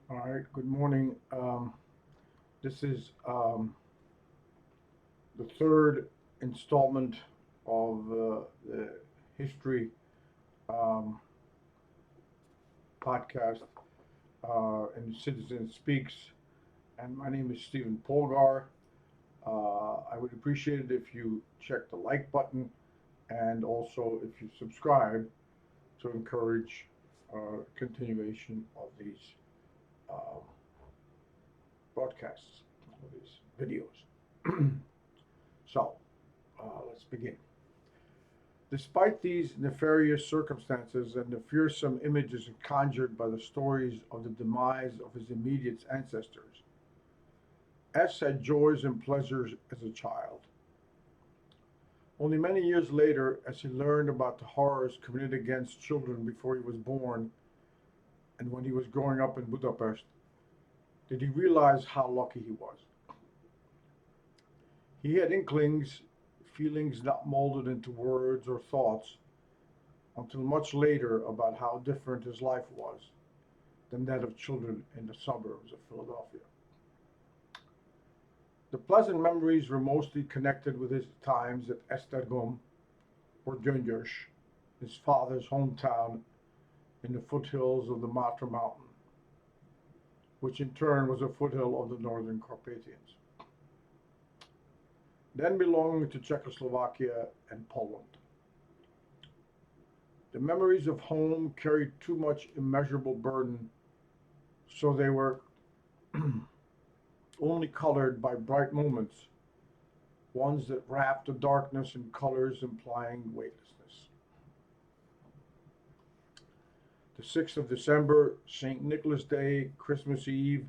All right, good morning. This is the third installment of the history um, podcast in Citizen Speaks. And my name is Stephen Polgar. I would appreciate it if you check the like button and also if you subscribe to encourage continuation of these uh, broadcasts, of these videos. So, let's begin. Despite these nefarious circumstances and the fearsome images conjured by the stories of the demise of his immediate ancestors, S had joys and pleasures as a child. Only many years later, as he learned about the horrors committed against children before he was born and when he was growing up in Budapest, did he realize how lucky he was. He had inklings, feelings not molded into words or thoughts, until much later about how different his life was than that of children in the suburbs of Philadelphia. The pleasant memories were mostly connected with his times at Esztergom or Gyöngyös, his father's hometown in the foothills of the Matra Mountain, which in turn was a foothill of the Northern Carpathians, then belonging to Czechoslovakia and Poland. The memories of home carried too much immeasurable burden, so they were only colored by bright moments, ones that wrapped the darkness in colors implying weightlessness. The 6th of December, St. Nicholas Day, Christmas Eve,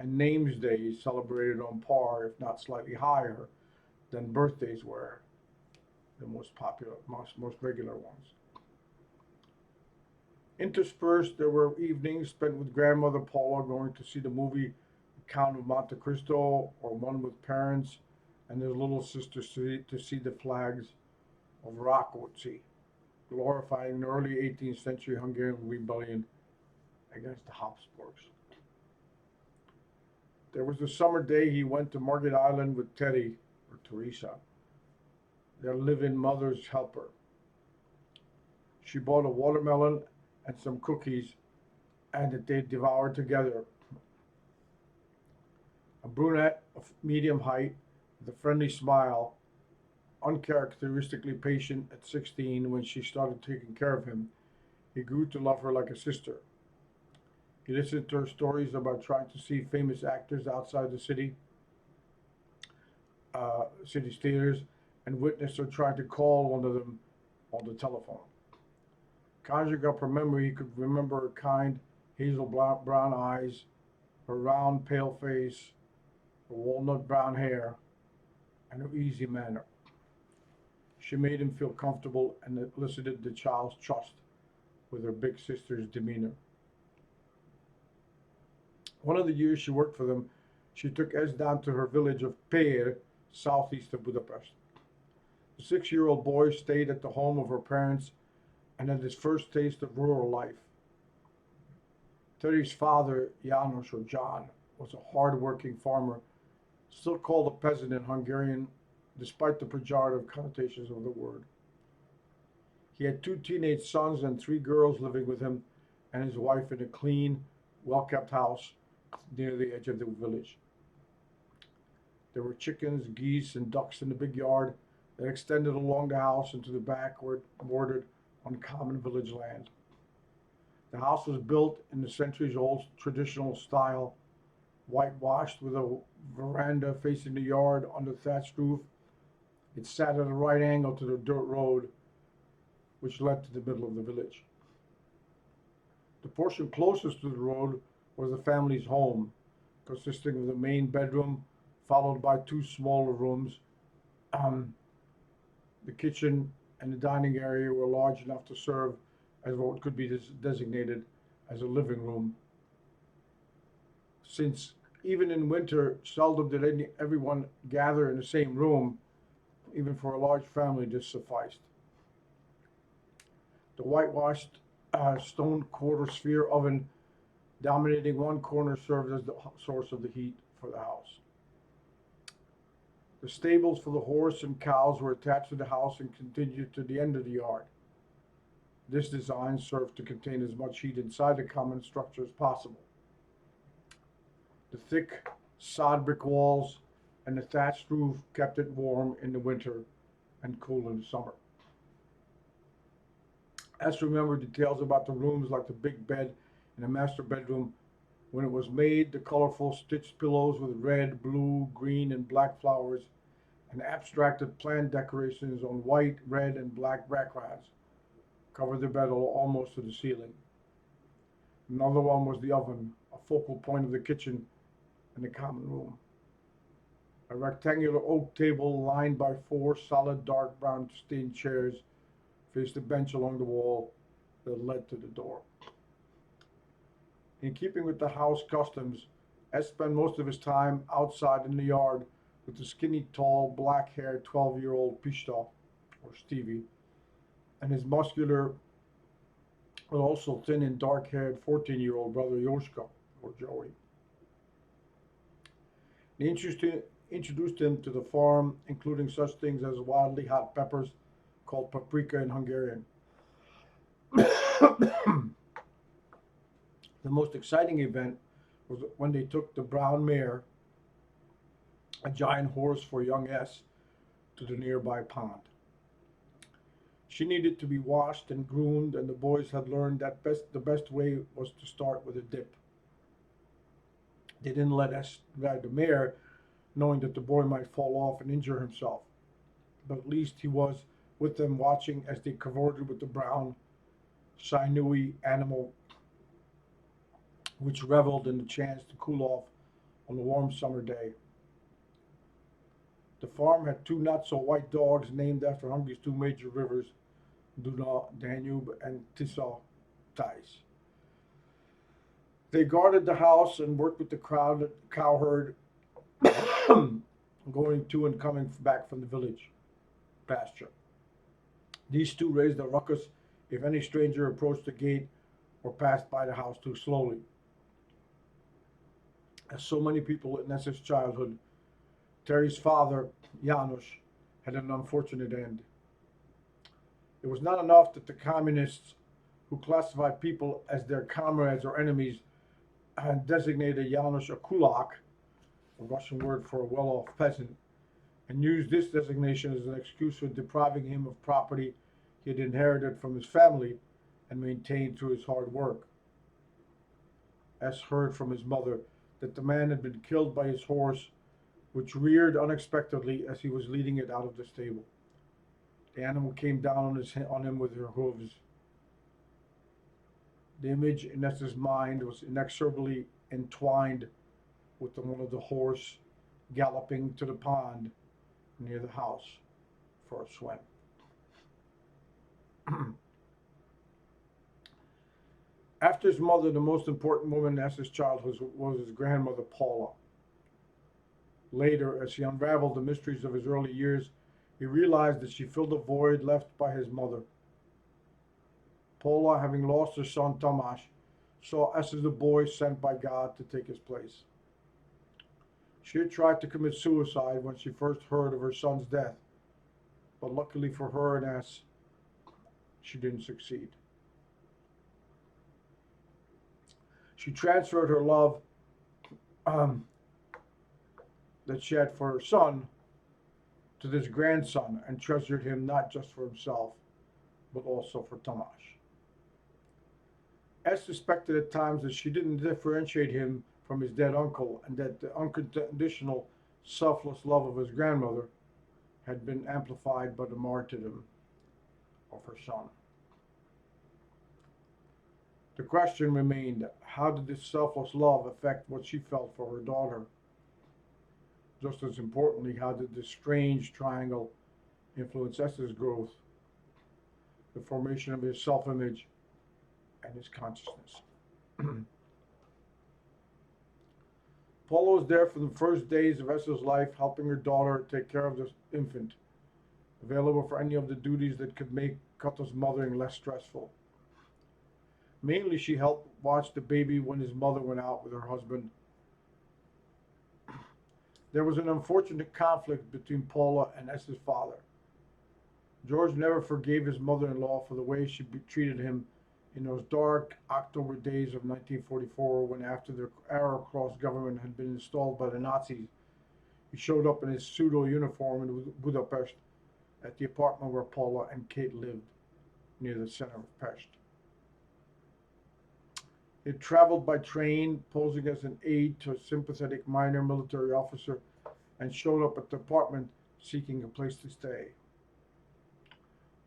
and Names Day celebrated on par, if not slightly higher, than birthdays were, the most popular, most regular ones. Interspersed, there were evenings spent with grandmother Paula going to see the movie Count of Monte Cristo, or one with parents and his little sister to see the flags of Rákóczi, glorifying the early 18th century Hungarian rebellion against the Habsburgs. There was a summer day he went to Market Island with Teddy, or Teresa, their live-in mother's helper. She bought a watermelon and some cookies, and that they devoured together. A brunette of medium height, with a friendly smile, uncharacteristically patient at 16 when she started taking care of him, he grew to love her like a sister. He listened to her stories about trying to see famous actors outside the city's theaters, and witnessed her trying to call one of them on the telephone. Conjuring up her memory, he could remember her kind, hazel brown eyes, her round, pale face, her walnut brown hair, and her easy manner. She made him feel comfortable and elicited the child's trust with her big sister's demeanor. One of the years she worked for them, she took Ez down to her village of Pér, southeast of Budapest. The 6-year-old boy stayed at the home of her parents and had his first taste of rural life. Terry's father, János or John, was a hard-working farmer, still called a peasant in Hungarian, despite the pejorative connotations of the word. He had two teenage sons and three girls living with him and his wife in a clean, well-kept house near the edge of the village. There were chickens, geese, and ducks in the big yard that extended along the house into the back where it bordered on common village land. The house was built in the centuries-old traditional style, whitewashed with a veranda facing the yard under thatched roof. It sat at a right angle to the dirt road, which led to the middle of the village. The portion closest to the road was the family's home, consisting of the main bedroom, followed by two smaller rooms. Um, the kitchen and the dining area were large enough to serve as what could be designated as a living room, since even in winter, seldom did everyone gather in the same room. Even for a large family, this sufficed. The whitewashed stone quarter sphere oven Dominating one corner served as the source of the heat for the house. The stables for the horse and cows were attached to the house and continued to the end of the yard. This design served to contain as much heat inside the common structure as possible. The thick sod brick walls and the thatched roof kept it warm in the winter and cool in the summer. As remember details about the rooms like the big bed in the master bedroom when it was made, the colorful stitched pillows with red, blue, green, and black flowers and abstracted plant decorations on white, red, and black backgrounds covered the bed almost to the ceiling. Another one was the oven, a focal point of the kitchen and the common room. A rectangular oak table lined by four solid dark brown stained chairs faced the bench along the wall that led to the door. In keeping with the house customs, S spent most of his time outside in the yard with the skinny, tall, black-haired 12-year-old Pishta, or Stevie, and his muscular, but also thin and dark-haired 14-year-old brother Yoshka, or Joey. They introduced him to the farm, including such things as wildly hot peppers, called paprika in Hungarian. The most exciting event was when they took the brown mare, a giant horse for young S, to the nearby pond. She needed to be washed and groomed, and the boys had learned that the best way was to start with a dip. They didn't let S ride the mare, knowing that the boy might fall off and injure himself. But at least he was with them watching as they cavorted with the brown, sinewy animal, which reveled in the chance to cool off on a warm summer day. The farm had two not-so-white dogs named after Hungary's two major rivers, Duna, Danube, and Tisza, Theiss. They guarded the house and worked with the crowded cowherd going to and coming back from the village pasture. These two raised a ruckus if any stranger approached the gate or passed by the house too slowly. As so many people in Nessa's childhood, Terry's father, Janos, had an unfortunate end. It was not enough that the communists, who classified people as their comrades or enemies, had designated Janos a kulak, a Russian word for a well-off peasant, and used this designation as an excuse for depriving him of property he had inherited from his family and maintained through his hard work. S heard from his mother that the man had been killed by his horse, which reared unexpectedly as he was leading it out of the stable. The animal came down on him with her hooves. The image in Nessa's mind was inexorably entwined with the one of the horse galloping to the pond near the house for a swim. After his mother, the most important woman in Nessa's childhood was his grandmother Paula. Later, as he unraveled the mysteries of his early years, he realized that she filled a void left by his mother. Paula, having lost her son Tomasz, saw S as the boy sent by God to take his place. She had tried to commit suicide when she first heard of her son's death, but luckily for her and S, she didn't succeed. She transferred her love that she had for her son to this grandson and treasured him not just for himself, but also for Tomasz. S suspected at times that she didn't differentiate him from his dead uncle and that the unconditional, selfless love of his grandmother had been amplified by the martyrdom of her son. The question remained, how did this selfless love affect what she felt for her daughter? Just as importantly, how did this strange triangle influence S's growth, the formation of his self-image, and his consciousness? Paula was there from the first days of Esther's life, helping her daughter take care of the infant, available for any of the duties that could make Kata's mothering less stressful. Mainly, she helped watched the baby when his mother went out with her husband. There was an unfortunate conflict between Paula and S's father. George never forgave his mother-in-law for the way she treated him in those dark October days of 1944 when, after the Arrow Cross government had been installed by the Nazis, he showed up in his pseudo uniform in Budapest at the apartment where Paula and Kate lived, near the center of Pest. He had traveled by train, posing as an aide to a sympathetic minor military officer, and showed up at the apartment seeking a place to stay.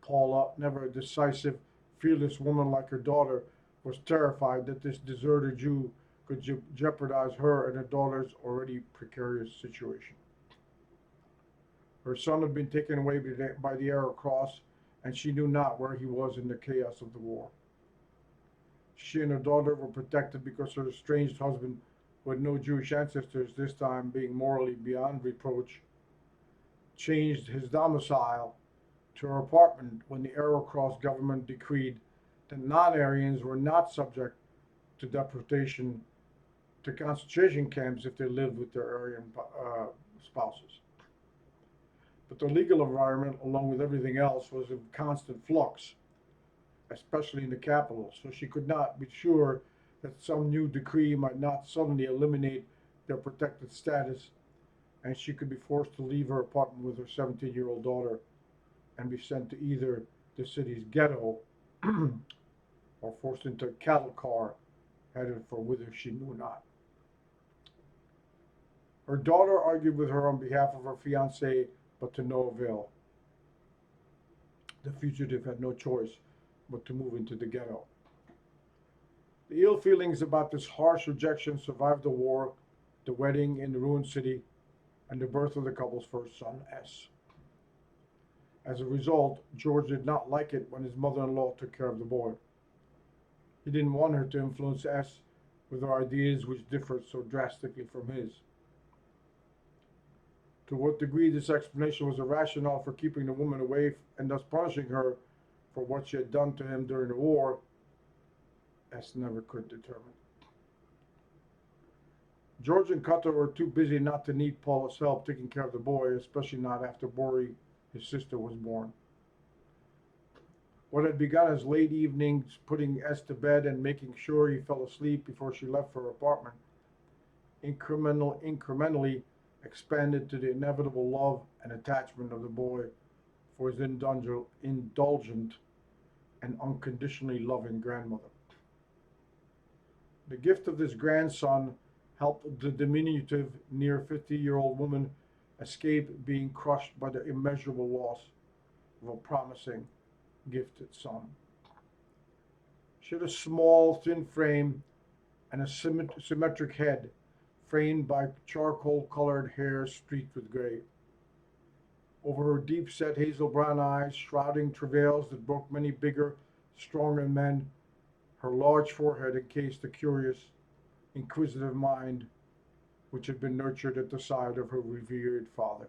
Paula, never a decisive, fearless woman like her daughter, was terrified that this deserter Jew could jeopardize her and her daughter's already precarious situation. Her son had been taken away by the Arrow Cross, and she knew not where he was in the chaos of the war. She and her daughter were protected because her estranged husband, who had no Jewish ancestors, this time being morally beyond reproach, changed his domicile to her apartment when the Arrow Cross government decreed that non-Aryans were not subject to deportation to concentration camps if they lived with their Aryan spouses. But the legal environment, along with everything else, was in constant flux, especially in the capital, so she could not be sure that some new decree might not suddenly eliminate their protected status, and she could be forced to leave her apartment with her 17-year-old daughter and be sent to either the city's ghetto or forced into a cattle car headed for whither she knew not. Her daughter argued with her on behalf of her fiancé, but to no avail. The fugitive had no choice but to move into the ghetto. The ill feelings about this harsh rejection survived the war, the wedding in the ruined city, and the birth of the couple's first son, S. As a result, George did not like it when his mother-in-law took care of the boy. He didn't want her to influence S with her ideas which differed so drastically from his. To what degree this explanation was a rationale for keeping the woman away and thus punishing her for what she had done to him during the war, S never could determine. George and Cutter were too busy not to need Paula's help taking care of the boy, especially not after Bori, his sister, was born. What had begun as late evenings putting S to bed and making sure he fell asleep before she left for her apartment incrementally expanded to the inevitable love and attachment of the boy for his indulgent and unconditionally loving grandmother. The gift of this grandson helped the diminutive, near 50-year-old woman escape being crushed by the immeasurable loss of a promising, gifted son. She had a small, thin frame and a symmetric head, framed by charcoal-colored hair streaked with gray. Over her deep-set hazel brown eyes, shrouding travails that broke many bigger, stronger men, her large forehead encased a curious, inquisitive mind which had been nurtured at the side of her revered father.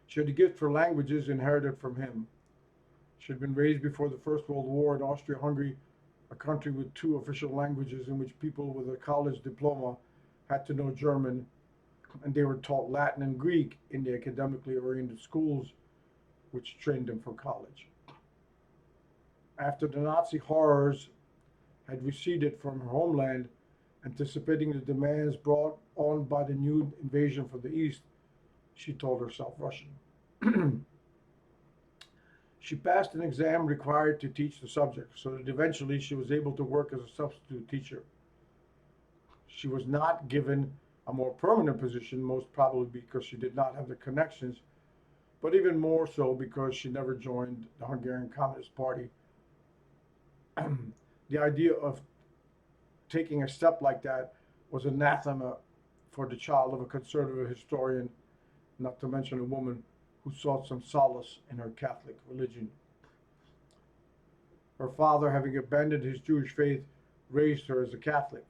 She had a gift for languages inherited from him. She had been raised before the First World War in Austria-Hungary, a country with two official languages in which people with a college diploma had to know German, and they were taught Latin and Greek in the academically oriented schools which trained them for college. After the Nazi horrors had receded from her homeland, anticipating the demands brought on by the new invasion from the east, she taught herself Russian. She passed an exam required to teach the subject, so that eventually she was able to work as a substitute teacher. She was not given a more permanent position, most probably because she did not have the connections, but even more so because she never joined the Hungarian Communist Party. The idea of taking a step like that was anathema for the child of a conservative historian, not to mention a woman who sought some solace in her Catholic religion. Her father, having abandoned his Jewish faith, raised her as a Catholic.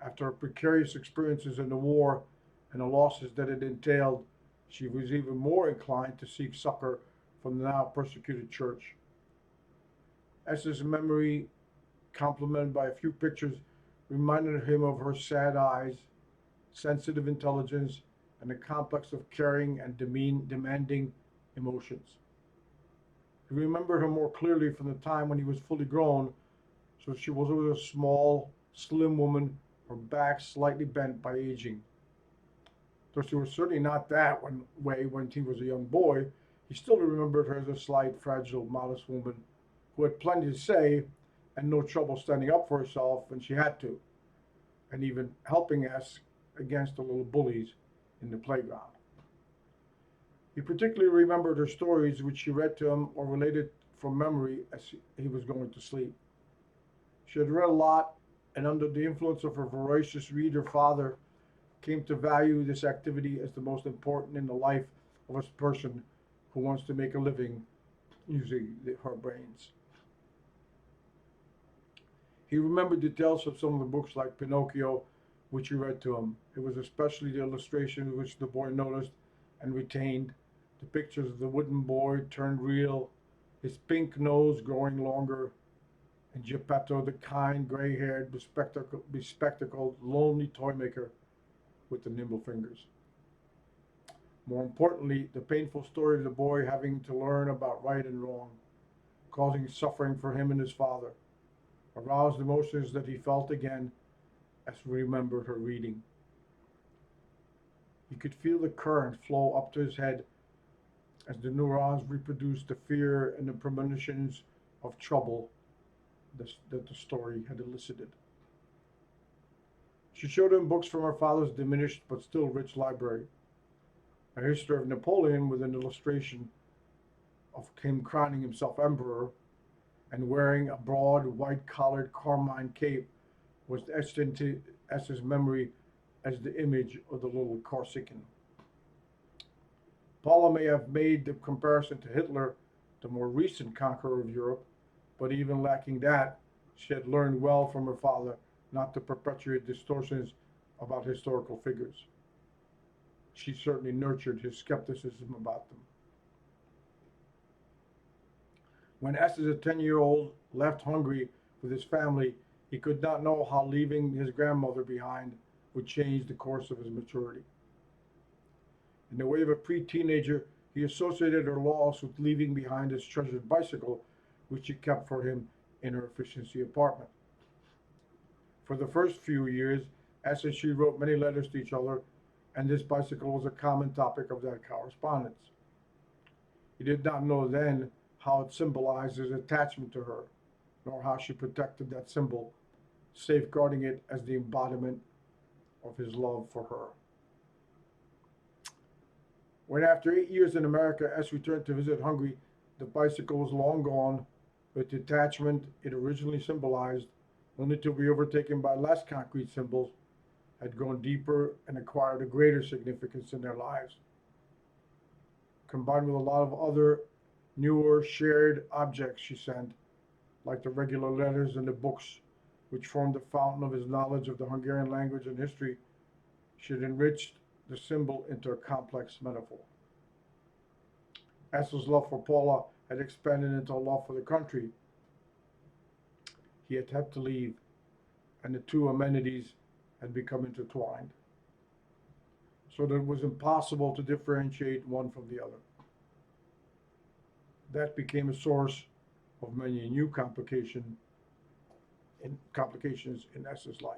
After her precarious experiences in the war and the losses that it entailed, she was even more inclined to seek succor from the now persecuted church. S's memory, complemented by a few pictures, reminded him of her sad eyes, sensitive intelligence, and a complex of caring and demanding emotions. He remembered her more clearly from the time when he was fully grown, so she was always a small, slim woman, her back slightly bent by aging. Though she was certainly not way when he was a young boy, he still remembered her as a slight, fragile, modest woman who had plenty to say and no trouble standing up for herself when she had to, and even helping us against the little bullies in the playground. He particularly remembered her stories, which she read to him or related from memory as he was going to sleep. She had read a lot, and under the influence of her voracious reader father, came to value this activity as the most important in the life of a person who wants to make a living using her brains. He remembered details of some of the books like Pinocchio, which he read to him. It was especially the illustration which the boy noticed and retained, the pictures of the wooden boy turned real, his pink nose growing longer, and Geppetto, the kind, gray-haired, bespectacled, lonely toy maker with the nimble fingers. More importantly, the painful story of the boy having to learn about right and wrong, causing suffering for him and his father, aroused emotions that he felt again as he remembered her reading. He could feel the current flow up to his head as the neurons reproduced the fear and the premonitions of trouble that the story had elicited. She showed him books from her father's diminished but still rich library. A history of Napoleon with an illustration of him crowning himself emperor and wearing a broad white-collared carmine cape was etched into S's memory as the image of the little Corsican. Paula may have made the comparison to Hitler, the more recent conqueror of Europe, but even lacking that, she had learned well from her father not to perpetuate distortions about historical figures. She certainly nurtured his skepticism about them. When S as a 10-year-old left Hungary with his family, he could not know how leaving his grandmother behind would change the course of his maturity. In the way of a pre-teenager, he associated her loss with leaving behind his treasured bicycle, which she kept for him in her efficiency apartment. For the first few years, S and she wrote many letters to each other, and this bicycle was a common topic of that correspondence. He did not know then how it symbolized his attachment to her, nor how she protected that symbol, safeguarding it as the embodiment of his love for her. When after 8 years in America, S returned to visit Hungary, the bicycle was long gone, but the attachment it originally symbolized, only to be overtaken by less concrete symbols, had grown deeper and acquired a greater significance in their lives. Combined with a lot of other newer shared objects she sent, like the regular letters and the books which formed the fountain of his knowledge of the Hungarian language and history, she had enriched the symbol into a complex metaphor. Essel's love for Paula had expanded into a love for the country he had to leave, and the two amenities had become intertwined, so that it was impossible to differentiate one from the other. That became a source of many new complications in S's life.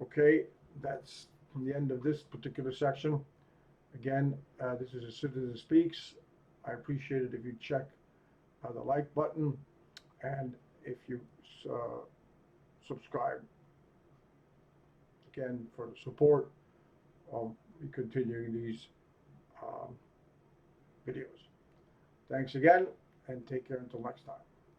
Okay, that's the end of this particular section. Again, this is a Citizen Speaks. I appreciate it if you check the like button and if you subscribe. Again, for the support of continuing these videos. Thanks again, and take care until next time.